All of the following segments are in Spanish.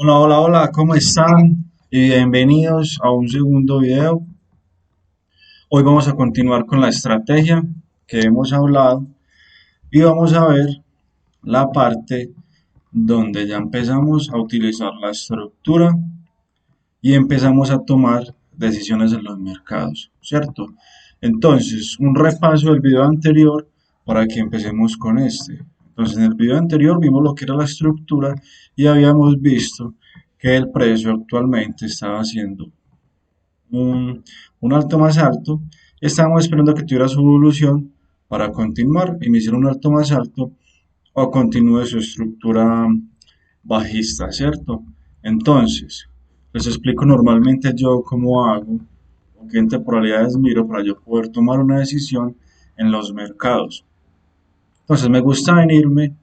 Hola, hola, hola, ¿cómo están? Y bienvenidos a un segundo video. Hoy vamos a continuar con la estrategia que hemos hablado y vamos a ver la parte donde ya empezamos a utilizar la estructura y empezamos a tomar decisiones en los mercados, ¿cierto? Entonces, un repaso del video anterior para que empecemos con este. Entonces, en el video anterior vimos lo que era la estructura y habíamos visto que el precio actualmente estaba haciendo un alto más alto. Estábamos esperando que tuviera su evolución para continuar y me hicieron un alto más alto o continúe su estructura bajista, ¿cierto? Entonces, les explico normalmente yo cómo hago o qué temporalidades miro para yo poder tomar una decisión en los mercados. Entonces, me gusta venirme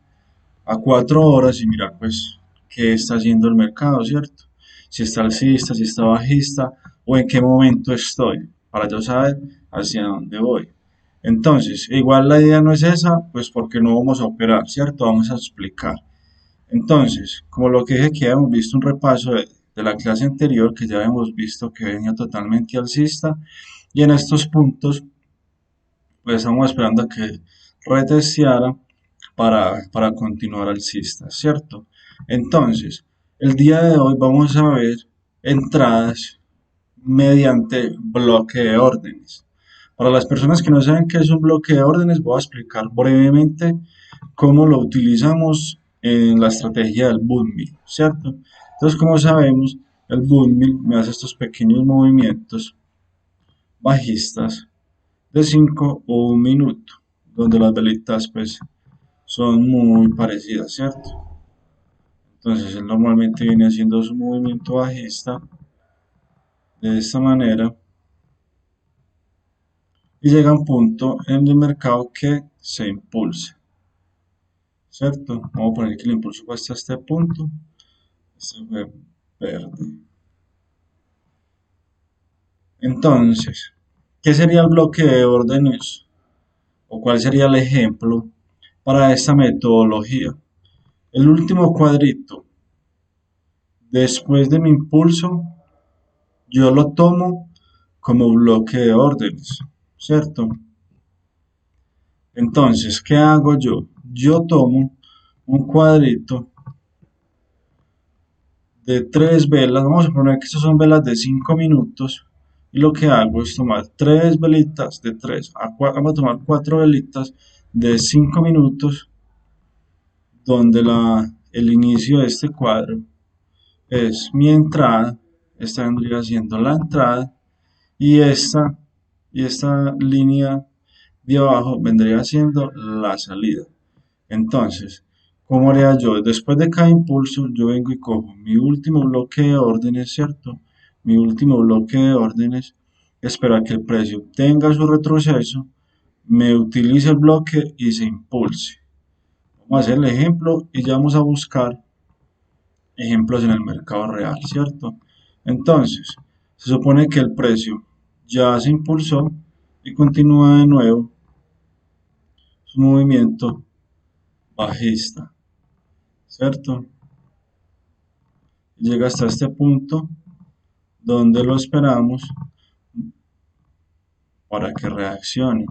a 4 horas y mirar pues qué está haciendo el mercado, ¿cierto? Si está alcista, si está bajista o en qué momento estoy para yo saber hacia dónde voy. Entonces, igual la idea no es esa, pues porque no vamos a operar, ¿cierto? Vamos a explicar. Entonces, como lo que dije que habíamos visto un repaso de la clase anterior, que ya hemos visto que venía totalmente alcista, y en estos puntos, pues estamos esperando a que retesteara para continuar alcista, ¿cierto? Entonces, el día de hoy vamos a ver entradas mediante bloque de órdenes. Para las personas que no saben qué es un bloque de órdenes, voy a explicar brevemente cómo lo utilizamos en la estrategia del Budmil, ¿cierto? Entonces, como sabemos, el Budmil me hace estos pequeños movimientos bajistas de 5 o un minuto, donde las velitas pues son muy parecidas, ¿cierto? Entonces él normalmente viene haciendo su movimiento bajista de esta manera y llega a un punto en el mercado que se impulsa, ¿cierto? Vamos a poner que el impulso fue hasta este punto, este fue verde. Entonces, ¿qué sería el bloque de órdenes o cuál sería el ejemplo para esta metodología? El último cuadrito después de mi impulso, yo lo tomo como bloque de órdenes, ¿cierto? Entonces, ¿qué hago yo? Yo tomo un cuadrito de 3 velas, vamos a poner que estas son velas de 5 minutos, y lo que hago es tomar 3 velitas de 3, vamos a tomar 4 velitas de 5 minutos, donde el inicio de este cuadro es mi entrada, esta vendría siendo la entrada, y esta línea de abajo vendría siendo la salida. Entonces, ¿cómo haría yo? Después de cada impulso, yo vengo y cojo mi último bloque de órdenes, ¿cierto? Mi último bloque de órdenes, espero a que el precio tenga su retroceso, me utilice el bloque y se impulse. Vamos a hacer el ejemplo y ya vamos a buscar ejemplos en el mercado real, ¿cierto? Entonces, se supone que el precio ya se impulsó y continúa de nuevo su movimiento bajista, ¿cierto? Llega hasta este punto donde lo esperamos para que reaccione.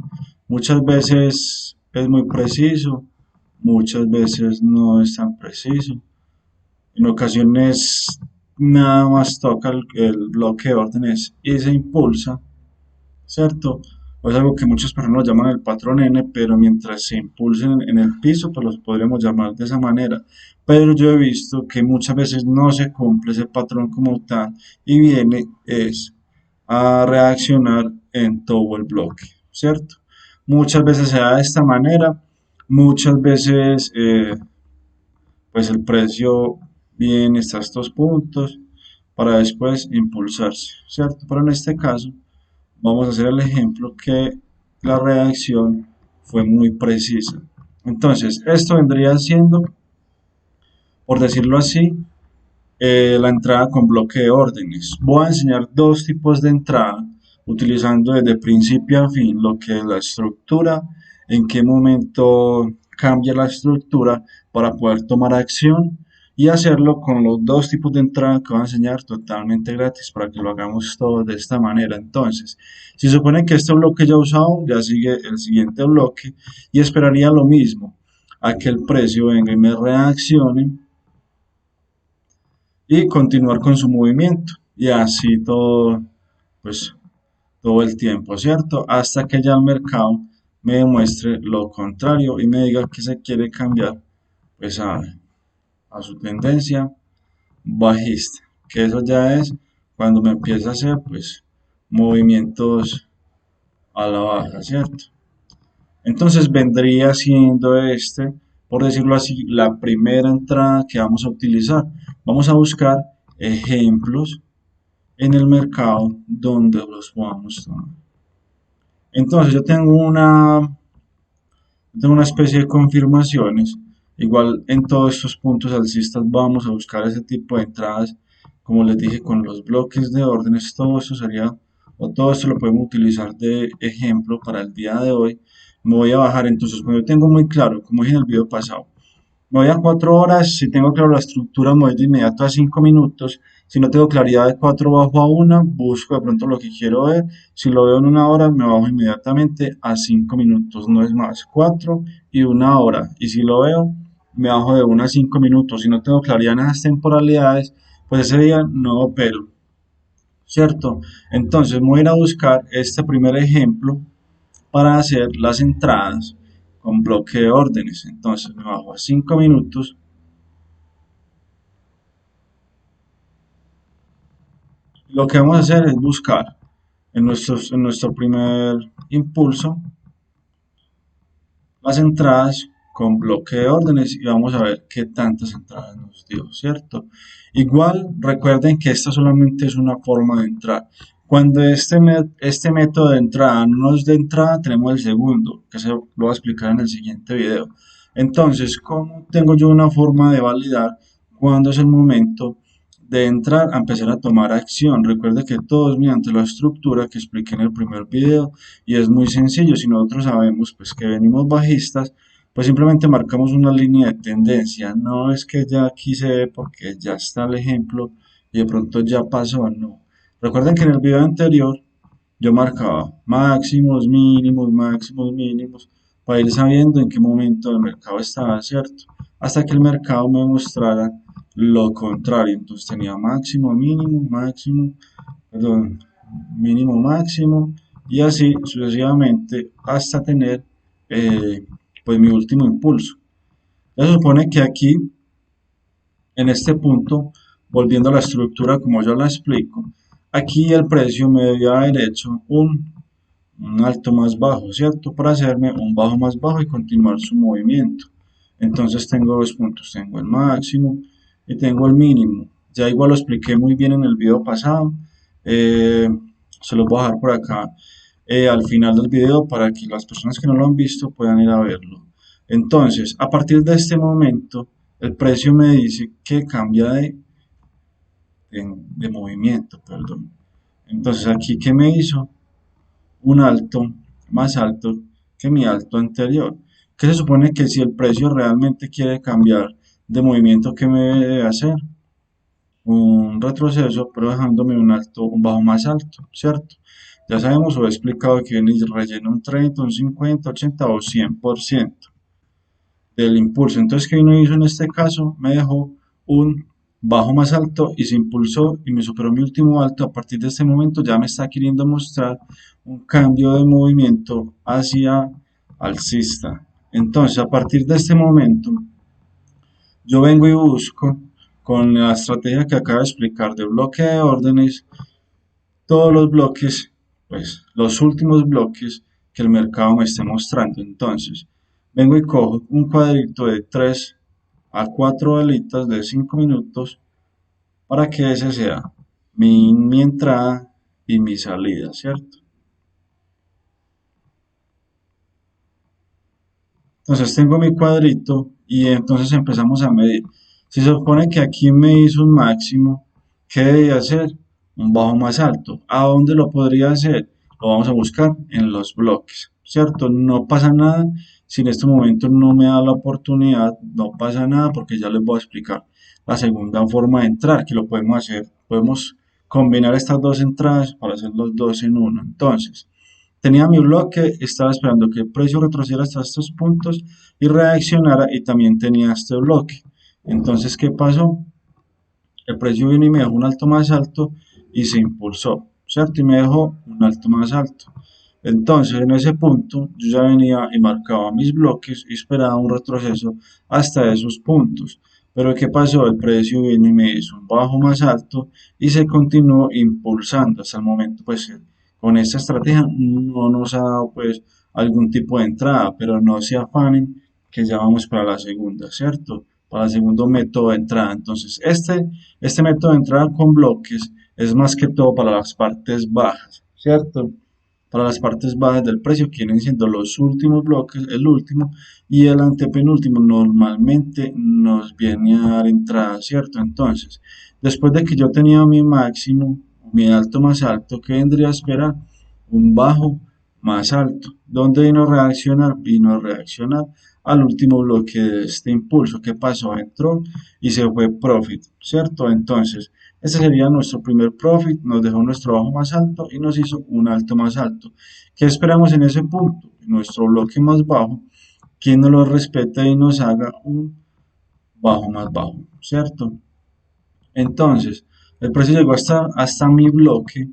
Muchas veces es muy preciso, muchas veces no es tan preciso. En ocasiones nada más toca el bloque de órdenes y se impulsa, ¿cierto? O es algo que muchas personas lo llaman el patrón N, pero mientras se impulsen en el piso, pues los podríamos llamar de esa manera. Pero yo he visto que muchas veces no se cumple ese patrón como tal y viene es a reaccionar en todo el bloque, ¿cierto? Muchas veces se da de esta manera, muchas veces pues el precio viene hasta estos puntos para después impulsarse, ¿cierto? Pero en este caso vamos a hacer el ejemplo que la reacción fue muy precisa. Entonces, esto vendría siendo, por decirlo así, la entrada con bloque de órdenes. Voy a enseñar dos tipos de entrada, utilizando desde principio a fin lo que es la estructura, en qué momento cambia la estructura para poder tomar acción y hacerlo con los dos tipos de entrada que voy a enseñar totalmente gratis para que lo hagamos todo de esta manera. Entonces, si se supone que este bloque ya usado, ya sigue el siguiente bloque y esperaría lo mismo, a que el precio venga y me reaccione y continuar con su movimiento y así todo, pues todo el tiempo, ¿cierto? Hasta que ya el mercado me demuestre lo contrario y me diga que se quiere cambiar pues a su tendencia bajista, que eso ya es cuando me empieza a hacer pues movimientos a la baja, ¿cierto? Entonces vendría siendo este, por decirlo así, la primera entrada que vamos a utilizar. Vamos a buscar ejemplos en el mercado donde los podamos tomar. Entonces yo tengo una especie de confirmaciones. Igual en todos estos puntos alcistas vamos a buscar ese tipo de entradas. Como les dije, con los bloques de órdenes, todo esto sería, o todo esto lo podemos utilizar de ejemplo para el día de hoy. Me voy a bajar, entonces cuando yo tengo muy claro, como dije en el video pasado, me voy a 4 horas, si tengo claro la estructura, me voy de inmediato a 5 minutos. Si no tengo claridad de 4 bajo a 1, busco de pronto lo que quiero ver. Si lo veo en 1 hora, me bajo inmediatamente a 5 minutos, no es más, 4 y 1 hora. Y si lo veo, me bajo de 1 a 5 minutos. Si no tengo claridad en esas temporalidades, pues ese día no opero, ¿cierto? Entonces voy a ir a buscar este primer ejemplo para hacer las entradas con bloque de órdenes. Entonces me bajo a 5 minutos. Lo que vamos a hacer es buscar en nuestro primer impulso las entradas con bloque de órdenes y vamos a ver qué tantas entradas nos dio, ¿cierto? Igual recuerden que esta solamente es una forma de entrar. Cuando este método de entrada no nos dé entrada, tenemos el segundo, que se lo voy a explicar en el siguiente video. Entonces, ¿cómo tengo yo una forma de validar cuándo es el momento de entrar a empezar a tomar acción? Recuerde que todo es mediante la estructura que expliqué en el primer video y es muy sencillo. Si nosotros sabemos pues que venimos bajistas, pues simplemente marcamos una línea de tendencia. No es que ya aquí se ve porque ya está el ejemplo y de pronto ya pasó, no. Recuerden que en el video anterior yo marcaba máximos mínimos, para ir sabiendo en qué momento el mercado estaba, ¿cierto? Hasta que el mercado me mostrara lo contrario. Entonces tenía perdón, mínimo, máximo, y así sucesivamente hasta tener pues mi último impulso. Ya se supone que aquí, en este punto, volviendo a la estructura como yo la explico, aquí el precio me debía haber hecho un alto más bajo, ¿cierto? Para hacerme un bajo más bajo y continuar su movimiento. Entonces tengo dos puntos, tengo el máximo y tengo el mínimo. Ya igual lo expliqué muy bien en el video pasado. Eh, Se los voy a dejar por acá al final del video para que las personas que no lo han visto puedan ir a verlo. Entonces, a partir de este momento, el precio me dice que cambia de movimiento, perdón. Entonces, aquí, ¿qué me hizo? Un alto más alto que mi alto anterior. Que se supone que si el precio realmente quiere cambiar de movimiento, ¿qué me debe hacer? Un retroceso, pero dejándome un bajo más alto, ¿cierto? Ya sabemos o he explicado que viene relleno un 30, un 50, 80 o 100% del impulso. Entonces, ¿qué vino hizo en este caso? Me dejó un bajo más alto y se impulsó y me superó mi último alto. A partir de este momento ya me está queriendo mostrar un cambio de movimiento hacia alcista. Entonces, a partir de este momento, yo vengo y busco con la estrategia que acabo de explicar de bloque de órdenes, todos los bloques, pues los últimos bloques que el mercado me esté mostrando. Entonces, vengo y cojo un cuadrito de 3 a 4 velitas de 5 minutos para que ese sea mi entrada y mi salida, ¿cierto? Entonces tengo mi cuadrito y entonces empezamos a medir. Si se supone que aquí me hizo un máximo, ¿qué debía hacer? Un bajo más alto. ¿A dónde lo podría hacer? Lo vamos a buscar en los bloques, ¿cierto? No pasa nada. Si en este momento no me da la oportunidad, no pasa nada porque ya les voy a explicar la segunda forma de entrar, que lo podemos hacer, podemos combinar estas dos entradas para hacer los dos en uno. Entonces, tenía mi bloque, estaba esperando que el precio retrocediera hasta estos puntos y reaccionara, y también tenía este bloque. Entonces, ¿qué pasó? El precio vino y me dejó un alto más alto y se impulsó, ¿cierto? Y me dejó un alto más alto. Entonces, en ese punto, yo ya venía y marcaba mis bloques y esperaba un retroceso hasta esos puntos. Pero ¿qué pasó? El precio vino y me hizo un bajo más alto y se continuó impulsando hasta el momento. Pues con esta estrategia no nos ha dado pues algún tipo de entrada, pero no se afanen que ya vamos para la segunda, ¿cierto? Para el segundo método de entrada. Entonces, este método de entrada con bloques es más que todo para las partes bajas, ¿cierto? Para las partes bajas del precio, que vienen siendo los últimos bloques, el último y el antepenúltimo, normalmente nos viene a dar entrada, ¿cierto? Entonces, después de que yo tenía mi máximo, mi alto más alto, ¿qué vendría a esperar? Un bajo más alto. ¿Dónde vino a reaccionar? Vino a reaccionar al último bloque de este impulso. ¿Qué pasó? Entró y se fue profit, ¿cierto? Entonces, este sería nuestro primer profit, nos dejó nuestro bajo más alto y nos hizo un alto más alto. ¿Qué esperamos en ese punto? Nuestro bloque más bajo, quien nos lo respete y nos haga un bajo más bajo, ¿cierto? Entonces, el precio llegó hasta mi bloque,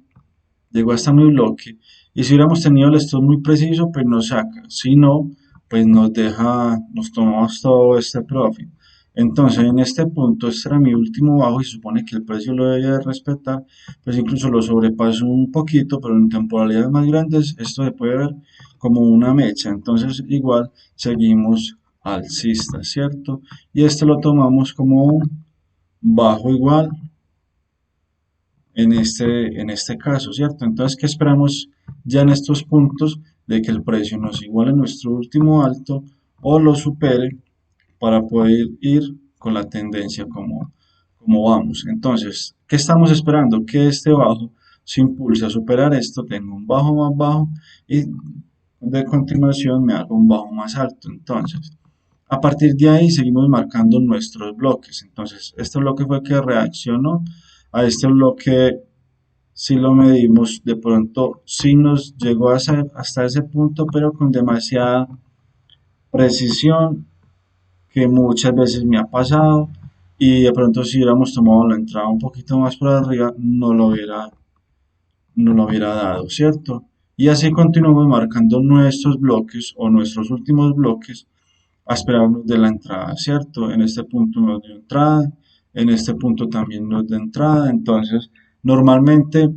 llegó hasta mi bloque, y si hubiéramos tenido el stop muy preciso, pues nos saca, si no, pues nos deja, nos tomamos todo este profit. Entonces, en este punto, este era mi último bajo y supone que el precio lo debía de respetar, pues incluso lo sobrepasó un poquito, pero en temporalidades más grandes esto se puede ver como una mecha. Entonces, igual seguimos alcista, ¿cierto? Y este lo tomamos como un bajo igual en este caso, ¿cierto? Entonces, ¿qué esperamos ya en estos puntos? De que el precio nos iguale nuestro último alto o lo supere para poder ir con la tendencia como vamos. Entonces, ¿qué estamos esperando? Que este bajo se impulse a superar esto, tenga un bajo más bajo y de continuación me haga un bajo más alto. Entonces, a partir de ahí seguimos marcando nuestros bloques. Entonces, este bloque fue que reaccionó a este bloque. Si lo medimos, de pronto sí nos llegó hasta ese punto, pero con demasiada precisión, que muchas veces me ha pasado, y de pronto si hubiéramos tomado la entrada un poquito más por arriba, no lo hubiera dado, ¿cierto? Y así continuamos marcando nuestros bloques o nuestros últimos bloques a esperarnos de la entrada, ¿cierto? En este punto nos dio entrada, en este punto también nos dio entrada, entonces normalmente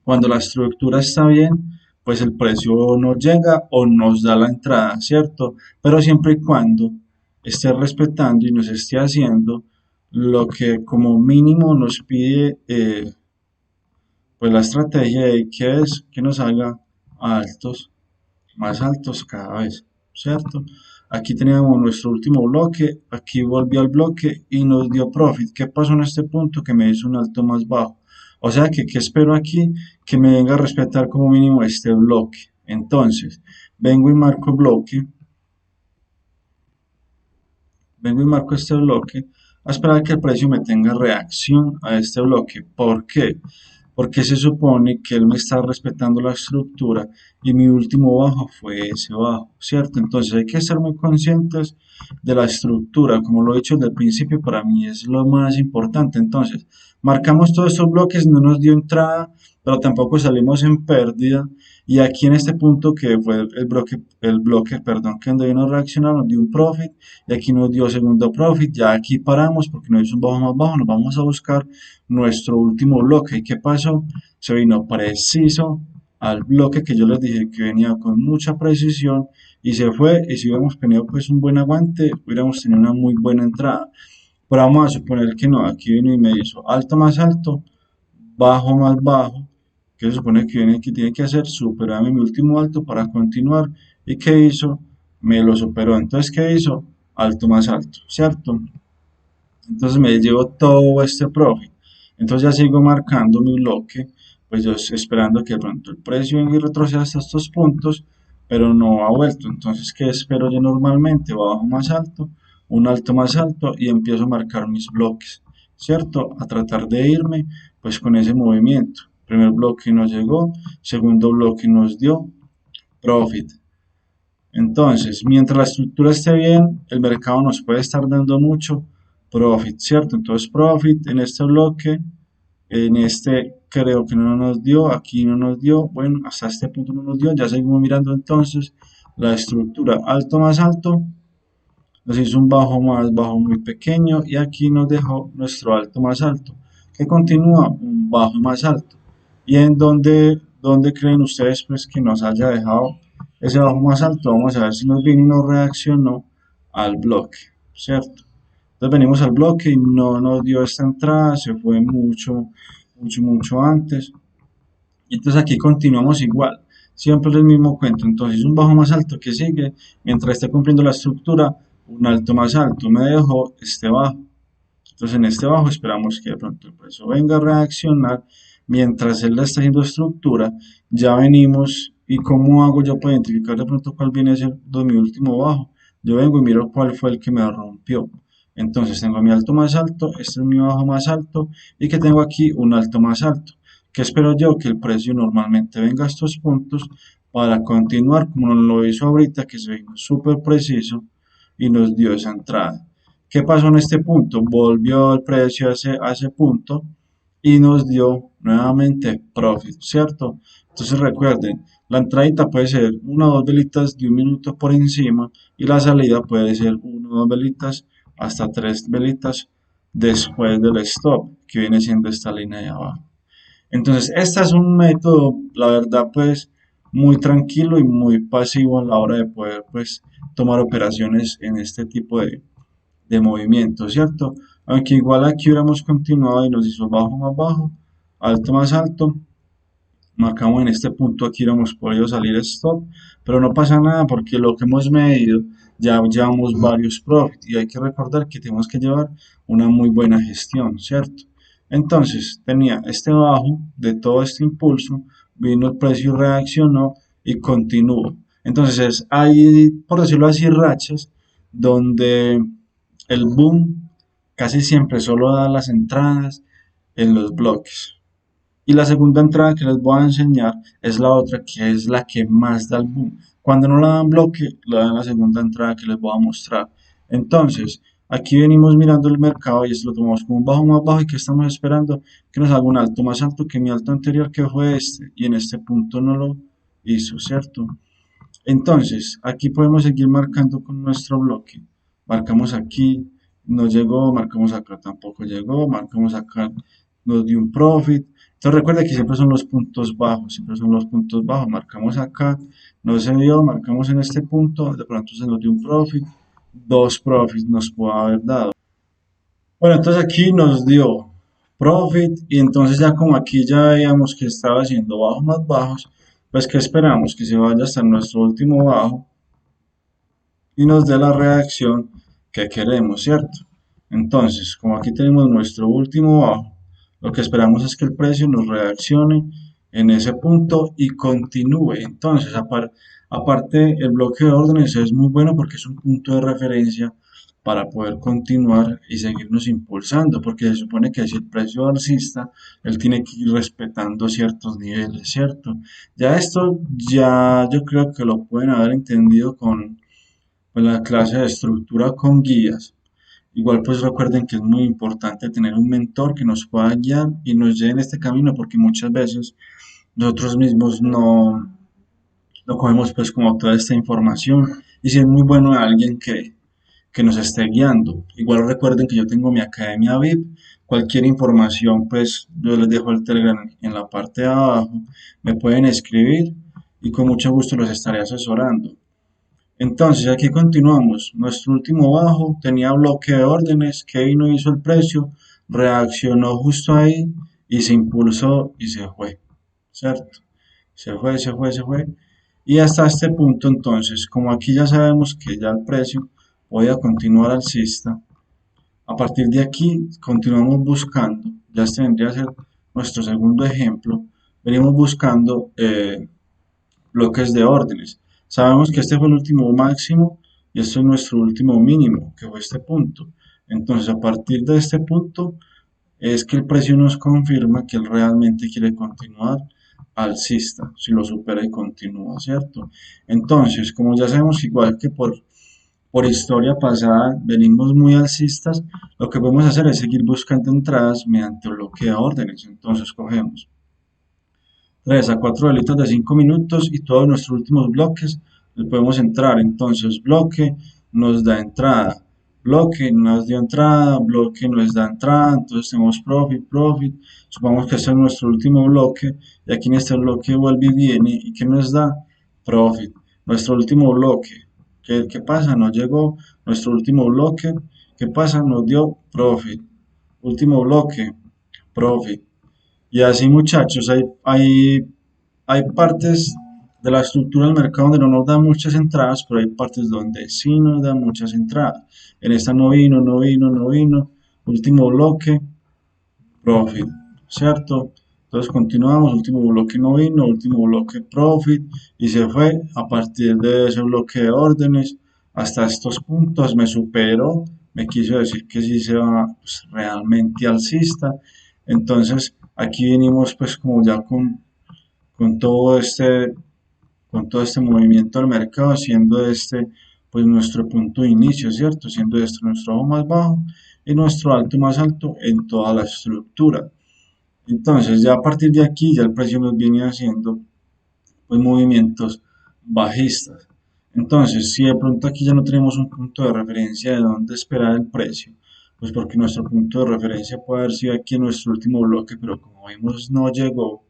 cuando la estructura está bien, pues el precio nos llega o nos da la entrada, ¿cierto? Pero siempre y cuando esté respetando y nos esté haciendo lo que como mínimo nos pide pues la estrategia de que es que nos haga altos, más altos cada vez, ¿cierto? Aquí teníamos nuestro último bloque, aquí volvió al bloque y nos dio profit. ¿Qué pasó en este punto? Que me hizo un alto más bajo. O sea que, ¿qué espero aquí? Que me venga a respetar como mínimo este bloque. Entonces, vengo y marco bloque, vengo y marco este bloque a esperar que el precio me tenga reacción a este bloque. ¿Por qué? Porque se supone que él me está respetando la estructura y mi último bajo fue ese bajo, ¿cierto? Entonces hay que estar muy conscientes de la estructura, como lo he dicho desde el principio, para mí es lo más importante. Entonces, marcamos todos estos bloques, no nos dio entrada, pero tampoco salimos en pérdida. Y aquí en este punto que fue el bloque, perdón, que donde vino a reaccionar, nos dio un profit y aquí nos dio segundo profit. Ya aquí paramos porque nos hizo un bajo más bajo, nos vamos a buscar nuestro último bloque. ¿Y qué pasó? Se vino preciso al bloque que yo les dije que venía con mucha precisión y se fue. Y si hubiéramos tenido pues un buen aguante, hubiéramos tenido una muy buena entrada. Pero vamos a suponer que no, aquí vino y me hizo alto más alto, bajo más bajo, que se supone que viene que tiene que hacer superarme mi último alto para continuar. ¿Y qué hizo? Me lo superó. Entonces, ¿qué hizo? Alto más alto, ¿cierto? Entonces me llevo todo este profit. Entonces ya sigo marcando mi bloque, pues yo estoy esperando que de pronto el precio venga y retroceda hasta estos puntos, pero no ha vuelto. Entonces, ¿qué espero yo normalmente? Bajo más alto, un alto más alto y empiezo a marcar mis bloques, ¿cierto? A tratar de irme pues con ese movimiento. Primer bloque nos llegó, segundo bloque nos dio profit. Entonces, mientras la estructura esté bien, el mercado nos puede estar dando mucho profit, ¿cierto? Entonces, profit en este bloque, en este creo que no nos dio, aquí no nos dio, bueno, hasta este punto no nos dio, ya seguimos mirando entonces la estructura alto más alto, nos hizo un bajo más bajo muy pequeño y aquí nos dejó nuestro alto más alto, que continúa un bajo más alto. ¿Y en dónde creen ustedes pues que nos haya dejado ese bajo más alto? Vamos a ver si nos vino y nos reaccionó al bloque, ¿cierto? Entonces venimos al bloque y no nos dio esta entrada, se fue mucho antes. Y entonces aquí continuamos igual, siempre el mismo cuento. Entonces un bajo más alto que sigue, mientras esté cumpliendo la estructura, un alto más alto me dejó este bajo. Entonces en este bajo esperamos que de pronto el precio venga a reaccionar. Mientras él está haciendo estructura, ya venimos y cómo hago yo para identificar de pronto cuál viene a ser mi último bajo. Yo vengo y miro cuál fue el que me rompió. Entonces tengo mi alto más alto, este es mi bajo más alto y que tengo aquí un alto más alto. ¿Qué espero yo? Que el precio normalmente venga a estos puntos para continuar como nos lo hizo ahorita, que se vino súper preciso y nos dio esa entrada. ¿Qué pasó en este punto? Volvió el precio a ese punto y nos dio nuevamente profit, ¿cierto? Entonces recuerden, la entradita puede ser una o dos velitas de un minuto por encima y la salida puede ser una o dos velitas hasta tres velitas después del stop, que viene siendo esta línea de abajo. Entonces, este es un método, la verdad, pues muy tranquilo y muy pasivo a la hora de poder, pues, tomar operaciones en este tipo de movimiento, ¿cierto? Aunque igual aquí hubiéramos continuado y nos hizo bajo más bajo, alto más alto, marcamos en este punto aquí hubiéramos podido salir stop, pero no pasa nada porque lo que hemos medido ya llevamos varios profit y hay que recordar que tenemos que llevar una muy buena gestión, ¿cierto? Entonces tenía este bajo de todo este impulso, vino el precio, reaccionó y continuó. Entonces hay, por decirlo así, rachas donde el boom casi siempre solo da las entradas en los bloques. Y la segunda entrada que les voy a enseñar es la otra, que es la que más da el boom. Cuando no la dan bloque, la dan la segunda entrada que les voy a mostrar. Entonces, aquí venimos mirando el mercado y esto lo tomamos como un bajo más bajo y que estamos esperando que nos haga un alto más alto que mi alto anterior, que fue este. Y en este punto no lo hizo, ¿cierto? Entonces, aquí podemos seguir marcando con nuestro bloque. Marcamos aquí, no llegó, marcamos acá, tampoco llegó, marcamos acá, nos dio un profit. Entonces recuerda que siempre son los puntos bajos, siempre son los puntos bajos. Marcamos acá, no se dio, marcamos en este punto, de pronto se nos dio un profit, dos profits nos puede haber dado. Bueno, entonces aquí nos dio profit y entonces ya como aquí ya veíamos que estaba haciendo bajos más bajos, pues que esperamos que se vaya hasta nuestro último bajo y nos dé la reacción que queremos, ¿cierto? Entonces, como aquí tenemos nuestro último bajo, lo que esperamos es que el precio nos reaccione en ese punto y continúe. Entonces, aparte, el bloque de órdenes es muy bueno porque es un punto de referencia para poder continuar y seguirnos impulsando, porque se supone que si el precio alcista, él tiene que ir respetando ciertos niveles, ¿cierto? Ya esto, ya yo creo que lo pueden haber entendido con la clase de estructura con guías. Igual pues recuerden que es muy importante tener un mentor que nos pueda guiar y nos lleve en este camino porque muchas veces nosotros mismos no cogemos pues como toda esta información y si es muy bueno alguien que nos esté guiando. Igual recuerden que yo tengo mi academia VIP, cualquier información pues yo les dejo el Telegram en la parte de abajo, me pueden escribir y con mucho gusto los estaré asesorando. Entonces aquí continuamos. Nuestro último bajo tenía bloque de órdenes. Que vino, hizo el precio, reaccionó justo ahí y se impulsó y se fue. ¿Cierto? Se fue. Y hasta este punto entonces, como aquí ya sabemos que ya el precio podía continuar alcista, a partir de aquí continuamos buscando, ya este vendría a ser nuestro segundo ejemplo, venimos buscando bloques de órdenes. Sabemos que este fue el último máximo y esto es nuestro último mínimo, que fue este punto. Entonces, a partir de este punto es que el precio nos confirma que él realmente quiere continuar alcista, si lo supera y continúa, ¿cierto? Entonces, como ya sabemos, igual que por historia pasada venimos muy alcistas, lo que podemos hacer es seguir buscando entradas mediante bloque de órdenes. Entonces, cogemos 3 a 4 velitas de 5 minutos y todos nuestros últimos bloques le podemos entrar. Entonces, bloque nos da entrada, bloque nos dio entrada, bloque nos da entrada. Entonces, tenemos profit, profit. Supongamos que este es nuestro último bloque y aquí en este bloque vuelve y viene y que nos da profit. Nuestro último bloque. ¿Qué pasa? Nos llegó nuestro último bloque. ¿Qué pasa? Nos dio profit. Último bloque, profit. Y así muchachos, hay partes de la estructura del mercado donde no nos da muchas entradas, pero hay partes donde sí nos da muchas entradas. En esta no vino, no vino, no vino. Último bloque, profit, ¿cierto? Entonces continuamos, último bloque no vino, último bloque profit y se fue a partir de ese bloque de órdenes hasta estos puntos, me superó, me quiso decir que sí se va pues, realmente alcista. Entonces aquí venimos pues como ya con todo este con todo este movimiento del mercado, siendo este pues nuestro punto de inicio, ¿cierto? Siendo este nuestro bajo más bajo y nuestro alto más alto en toda la estructura. Entonces ya a partir de aquí ya el precio nos viene haciendo pues movimientos bajistas. Entonces si de pronto aquí ya no tenemos un punto de referencia de dónde esperar el precio, pues porque nuestro punto de referencia puede haber sido aquí en nuestro último bloque, pero como vimos no llegó.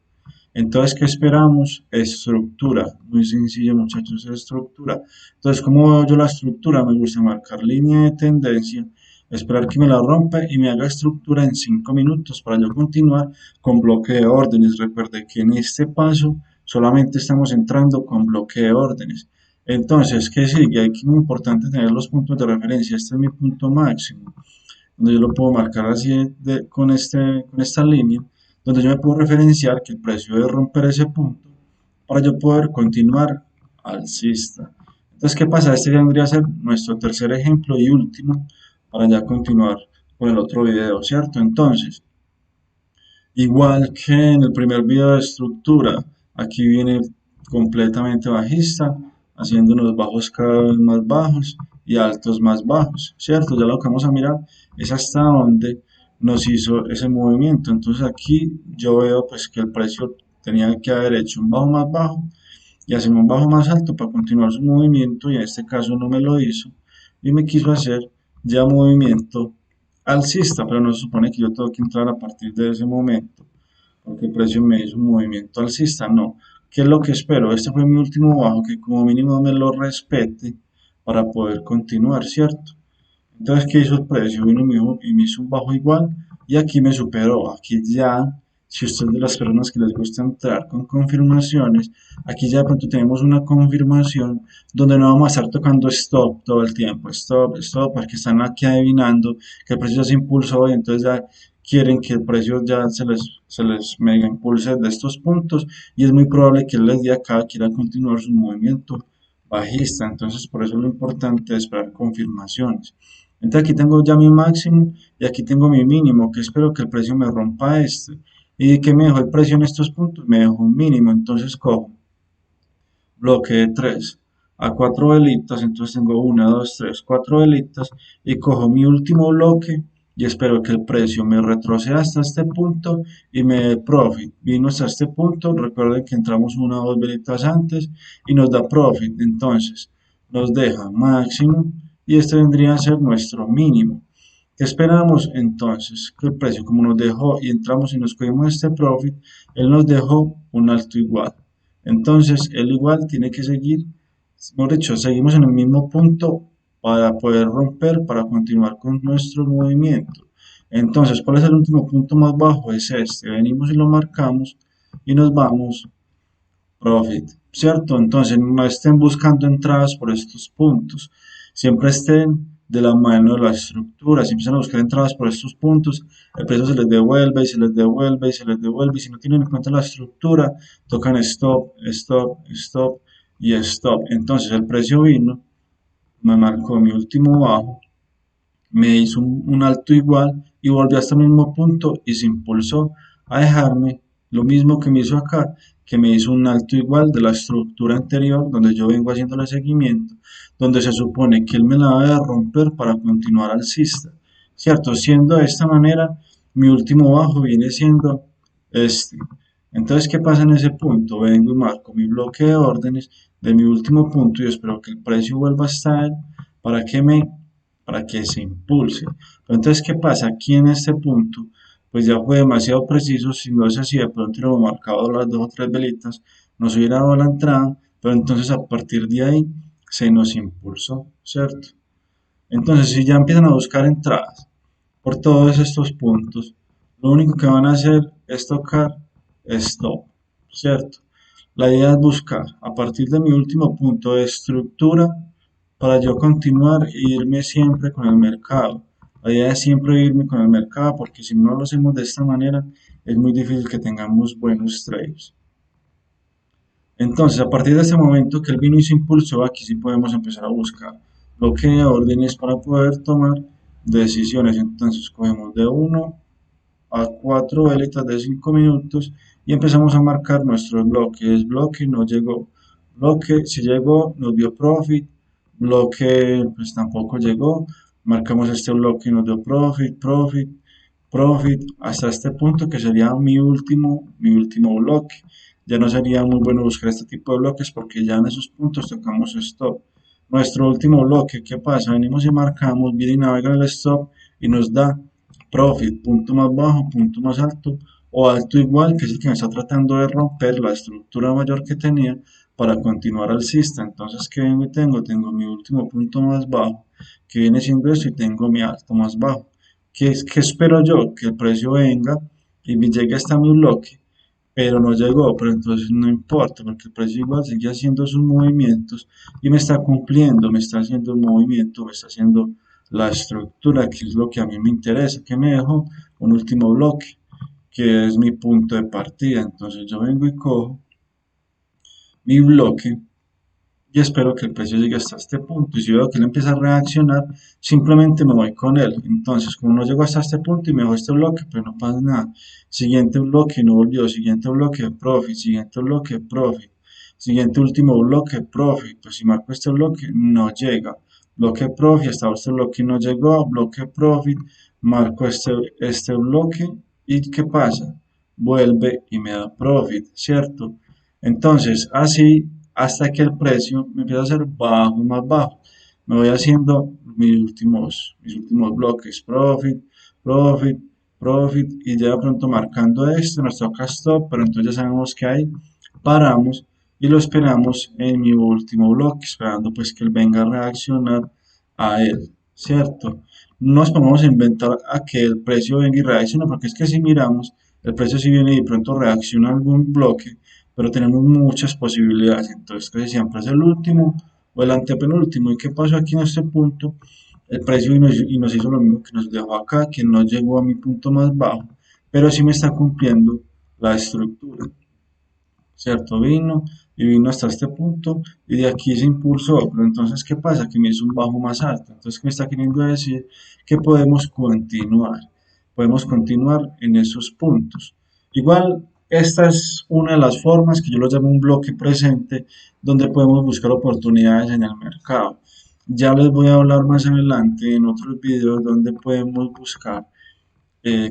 Entonces, ¿qué esperamos? Estructura. Muy sencillo, muchachos, estructura. Entonces, ¿cómo veo yo la estructura? Me gusta marcar línea de tendencia, esperar que me la rompa y me haga estructura en 5 minutos para yo continuar con bloque de órdenes. Recuerde que en este paso solamente estamos entrando con bloque de órdenes. Entonces, ¿qué sigue? Aquí es muy importante tener los puntos de referencia. Este es mi punto máximo, donde yo lo puedo marcar así con esta línea, donde yo me puedo referenciar que el precio debe romper ese punto para yo poder continuar alcista. Entonces, ¿qué pasa? Este ya vendría a ser nuestro tercer ejemplo y último para ya continuar con el otro video, ¿cierto? Entonces, igual que en el primer video de estructura, aquí viene completamente bajista, haciendo unos bajos cada vez más bajos y altos más bajos, ¿cierto? Ya lo que vamos a mirar es hasta dónde nos hizo ese movimiento. Entonces aquí yo veo pues que el precio tenía que haber hecho un bajo más bajo y hacer un bajo más alto para continuar su movimiento y en este caso no me lo hizo y me quiso hacer ya movimiento alcista, pero no se supone que yo tengo que entrar a partir de ese momento porque el precio me hizo un movimiento alcista, no. ¿Qué es lo que espero? Este fue mi último bajo, que como mínimo me lo respete para poder continuar, ¿cierto? Entonces, ¿qué hizo el precio? Vino y me hizo un bajo igual y aquí me superó. Aquí ya, si usted es de las personas que les gusta entrar con confirmaciones, aquí ya de pronto tenemos una confirmación donde no vamos a estar tocando stop todo el tiempo, stop, stop, porque están aquí adivinando que el precio ya se impulsó y entonces ya quieren que el precio ya se les mega impulse de estos puntos y es muy probable que él les dé acá quiera continuar su movimiento bajista. Entonces, por eso es lo importante es esperar confirmaciones. Entonces aquí tengo ya mi máximo y aquí tengo mi mínimo, que espero que el precio me rompa este. ¿Y que me dejó el precio en estos puntos? Me dejó un mínimo, entonces cojo bloque de 3 a 4 velitas, entonces tengo 1, 2, 3, 4 velitas y cojo mi último bloque y espero que el precio me retroceda hasta este punto y me dé profit. Vino hasta este punto, recuerden que entramos 1 o 2 velitas antes y nos da profit, entonces nos deja máximo y este vendría a ser nuestro mínimo. ¿Qué esperamos entonces? Que el precio como nos dejó y entramos y nos cogimos este profit, él nos dejó un alto igual. Entonces, él igual tiene que seguir, mejor dicho, seguimos en el mismo punto para poder romper, para continuar con nuestro movimiento. Entonces, ¿cuál es el último punto más bajo? Es este. Venimos y lo marcamos y nos vamos profit, ¿cierto? Entonces, no estén buscando entradas por estos puntos. Siempre estén de la mano de la estructura. Si empiezan a buscar entradas por estos puntos, el precio se les devuelve y se les devuelve y se les devuelve. Y si no tienen en cuenta la estructura, tocan stop, stop, stop y stop. Entonces el precio vino, me marcó mi último bajo, me hizo un alto igual y volvió hasta el mismo punto y se impulsó a dejarme lo mismo que me hizo acá, que me hizo un alto igual de la estructura anterior donde yo vengo haciéndole seguimiento, donde se supone que él me la debe romper para continuar alcista, ¿cierto? Siendo de esta manera, mi último bajo viene siendo este. Entonces, ¿qué pasa en ese punto? Vengo y marco mi bloque de órdenes de mi último punto y espero que el precio vuelva a estar para que para que se impulse. Pero entonces, ¿qué pasa? Aquí en este punto, pues ya fue demasiado preciso, si no es así, de pronto lo hemos marcado las dos o tres velitas, nos hubiera dado la entrada, pero entonces a partir de ahí se nos impulsó, ¿cierto? Entonces, si ya empiezan a buscar entradas por todos estos puntos, lo único que van a hacer es tocar stop, ¿cierto? La idea es buscar a partir de mi último punto de estructura para yo continuar e irme siempre con el mercado. La idea es siempre irme con el mercado porque si no lo hacemos de esta manera es muy difícil que tengamos buenos trades. Entonces, a partir de este momento que el vino y se impulsó, aquí sí podemos empezar a buscar bloque de órdenes para poder tomar decisiones. Entonces, cogemos de 1 a 4 velitas de 5 minutos y empezamos a marcar nuestros bloques. Bloque no llegó, bloque si llegó, nos dio profit, bloque pues tampoco llegó, marcamos este bloque y nos dio profit, profit, profit, hasta este punto que sería mi último bloque. Ya no sería muy bueno buscar este tipo de bloques porque ya en esos puntos tocamos stop. Nuestro último bloque, ¿qué pasa? Venimos y marcamos, viene y navega el stop y nos da profit, punto más bajo, punto más alto o alto igual, que es el que me está tratando de romper la estructura mayor que tenía para continuar alcista. Entonces, ¿qué vengo y tengo? Tengo mi último punto más bajo, que viene siendo esto, y tengo mi alto más bajo. ¿Qué espero yo? Que el precio venga y me llegue hasta mi bloque, pero no llegó, pero entonces no importa, porque el precio igual sigue haciendo sus movimientos y me está cumpliendo, me está haciendo el movimiento, me está haciendo la estructura, que es lo que a mí me interesa, que me dejó un último bloque, que es mi punto de partida. Entonces yo vengo y cojo mi bloque y espero que el precio llegue hasta este punto. Y si veo que él empieza a reaccionar, simplemente me voy con él. Entonces, como no llegó hasta este punto y me dejó este bloque, pues no pasa nada. Siguiente bloque, no volvió. Siguiente bloque, profit. Siguiente bloque, profit. Siguiente último bloque, profit. Pues si marco este bloque, no llega. Bloque profit, hasta este bloque no llegó. Bloque profit, marco este bloque. ¿Y qué pasa? Vuelve y me da profit, ¿cierto? Entonces, así hasta que el precio me empieza a hacer bajo, más bajo. Me voy haciendo mis últimos bloques, profit, profit, profit, y ya de pronto marcando esto, nos toca stop, pero entonces ya sabemos que ahí paramos y lo esperamos en mi último bloque, esperando pues que él venga a reaccionar a él, ¿cierto? No nos pongamos a inventar a que el precio venga y reaccione, porque es que si miramos, el precio si viene y de pronto reacciona a algún bloque, pero tenemos muchas posibilidades, entonces casi siempre es el último o el antepenúltimo. ¿Y qué pasó aquí en este punto? El precio y nos hizo lo mismo que nos dejó acá, que no llegó a mi punto más bajo, pero sí me está cumpliendo la estructura, ¿cierto? Vino hasta este punto y de aquí se impulsó, pero entonces, ¿qué pasa? Que me hizo un bajo más alto. Entonces, ¿qué me está queriendo decir? Que podemos continuar en esos puntos. Igual, esta es una de las formas que yo lo llamo un bloque presente, donde podemos buscar oportunidades en el mercado. Ya les voy a hablar más adelante en otros videos donde podemos buscar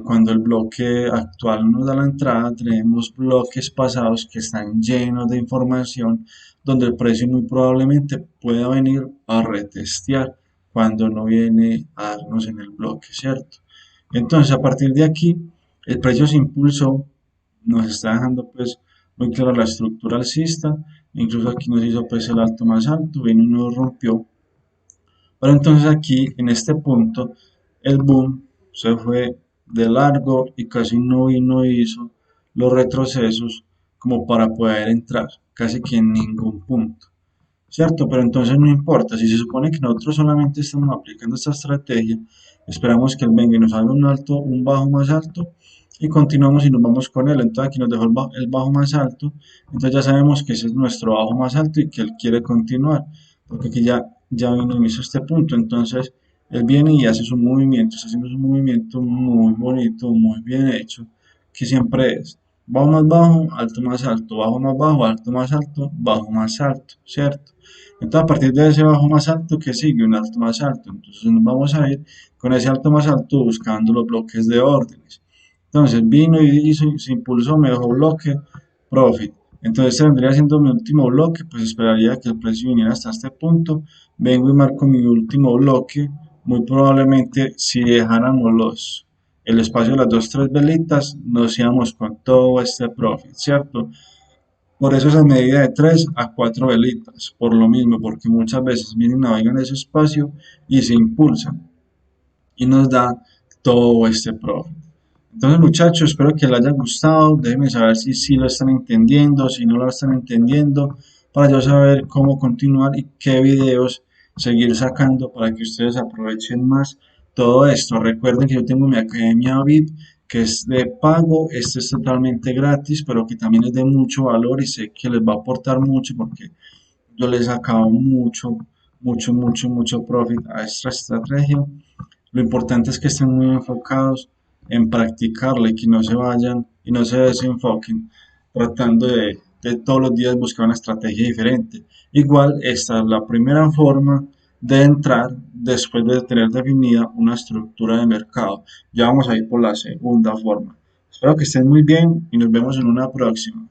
cuando el bloque actual nos da la entrada, tenemos bloques pasados que están llenos de información donde el precio muy probablemente pueda venir a retestear cuando no viene a darnos en el bloque, ¿cierto? Entonces, a partir de aquí, el precio se impulsó, nos está dejando pues muy clara la estructura alcista, incluso aquí nos hizo pues el alto más alto, vino y nos rompió. Pero entonces aquí, en este punto, el boom se fue de largo y casi no vino y hizo los retrocesos como para poder entrar, casi que en ningún punto. ¿Cierto? Pero entonces no importa, si se supone que nosotros solamente estamos aplicando esta estrategia, esperamos que él venga y nos haga un alto, un bajo más alto y continuamos y nos vamos con él. Entonces aquí nos dejó el bajo más alto, entonces ya sabemos que ese es nuestro bajo más alto y que él quiere continuar, porque aquí ya ya vino y me hizo este punto. Entonces, él viene y hace su movimiento, está haciendo su movimiento muy bonito, muy bien hecho, que siempre es bajo más alto, bajo más bajo, alto más alto, bajo más alto, ¿cierto? Entonces, a partir de ese bajo más alto, que sigue? Un alto más alto. Entonces, nos vamos a ir con ese alto más alto buscando los bloques de órdenes. Entonces, vino y hizo, se impulsó, me dejó bloque, profit. Entonces, este vendría siendo mi último bloque, pues esperaría que el precio viniera hasta este punto. Vengo y marco mi último bloque. Muy probablemente, si dejáramos el espacio de las dos, tres velitas, nos íbamos con todo este profit, ¿cierto? Por eso esa medida de 3 a 4 velitas, por lo mismo, porque muchas veces vienen, navegan ese espacio y se impulsan y nos da todo este profit. Entonces, muchachos, espero que les haya gustado. Déjenme saber si lo están entendiendo, si no lo están entendiendo, para yo saber cómo continuar y qué videos seguir sacando para que ustedes aprovechen más todo esto. Recuerden que yo tengo mi academia VIP, que es de pago. Este es totalmente gratis, pero que también es de mucho valor y sé que les va a aportar mucho porque yo les he sacado mucho profit a esta estrategia. Lo importante es que estén muy enfocados en practicarla y que no se vayan y no se desenfoquen tratando de todos los días buscar una estrategia diferente. Igual, esta es la primera forma de entrar después de tener definida una estructura de mercado. Ya vamos a ir por la segunda forma. Espero que estén muy bien y nos vemos en una próxima.